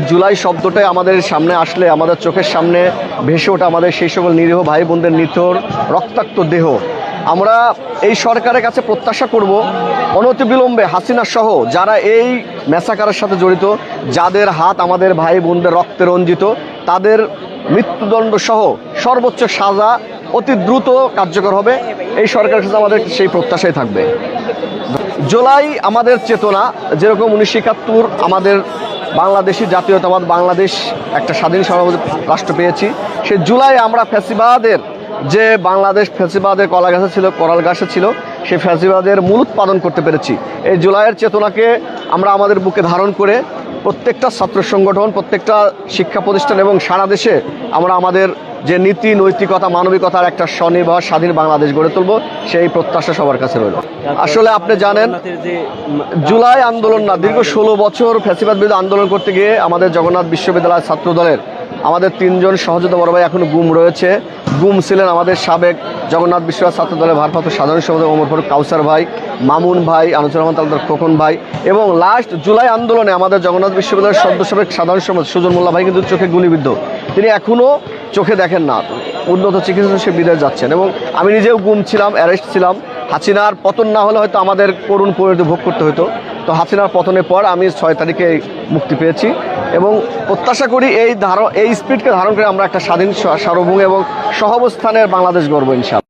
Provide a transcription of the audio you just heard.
জুলাই শব্দটাই আমাদের সামনে আসলে আমাদের চোখের সামনে ভেসে ওঠে আমাদের সেই সকল নিরীহ ভাই বোনদের নিথর রক্তাক্ত দেহ। আমরা এই সরকারের কাছে প্রত্যাশা করব অনতিবিলম্বে হাসিনা সহ যারা এই ম্যাসাকারের সাথে জড়িত, যাদের হাত আমাদের ভাই বোনদের রক্তে রঞ্জিত, তাদের মৃত্যুদণ্ড সহ সর্বোচ্চ সাজা অতি দ্রুত কার্যকর হবে। এই সরকারের কাছে আমাদের সেই প্রত্যাশাই থাকবে। জুলাই আমাদের চেতনা, যেরকম 1971 আমাদের বাংলাদেশি জাতীয়তাবাদ, বাংলাদেশ একটা স্বাধীন সার্বভৌম রাষ্ট্র পেয়েছি, সেই জুলাই আমরা ফ্যাসিবাদের যে বাংলাদেশ ফ্যাসিবাদের কলা গাছে ছিল, করাল গাছে ছিল, সেই ফ্যাসিবাদের মূল উৎপাদন করতে পেরেছি। এই জুলাইয়ের চেতনাকে আমরা আমাদের বুকে ধারণ করে প্রত্যেকটা ছাত্র সংগঠন, প্রত্যেকটা শিক্ষা প্রতিষ্ঠান এবং সারা দেশে আমরা আমাদের যে নীতি নৈতিকতা মানবিকতার একটা স্বনির্ভর স্বাধীন বাংলাদেশ গড়ে তুলব, সেই প্রত্যাশা সবার কাছে রইল। আসলে আপনি জানেন, জুলাই আন্দোলন না, দীর্ঘ 16 বছর ফ্যাসিবাদ বিরোধী আন্দোলন করতে গিয়ে আমাদের জগন্নাথ বিশ্ববিদ্যালয় ছাত্র দলের আমাদের 3 জন সহযোদ্ধা বড় ভাই এখনো গুম রয়েছে। গুম ছিলেন আমাদের সাবেক জগন্নাথ বিশ্ববিদ্যালয় ছাত্র দলের ভারপ্রাপ্ত সাধারণ সম্পাদক ওমর ফারুক কাউসার ভাই, মামুন ভাই, আনুচুর রহমান তালুকদার খোকন ভাই, এবং লাস্ট জুলাই আন্দোলনে আমাদের জগন্নাথ বিশ্ববিদ্যালয়ের সদ্য সাবেক সাধারণ সম্পাদক সুজন মোল্লা ভাই কিন্তু চোখে গুলিবিদ্ধ। তিনি এখনও চোখে দেখেন না, উন্নত চিকিৎসা সে বিদেশ যাচ্ছেন। এবং আমি নিজেও গুম ছিলাম, অ্যারেস্ট ছিলাম। হাসিনার পতন না হলে হয়তো আমাদের করুণ পরিণতি ভোগ করতে হতো। তো হাসিনার পতনের পর আমি 6 তারিখে মুক্তি পেয়েছি এবং প্রত্যাশা করি এই স্পিডকে ধারণ করে আমরা একটা স্বাধীন সার্বভৌম এবং সহাবস্থানের বাংলাদেশ গড়ব ইনশাআল্লাহ।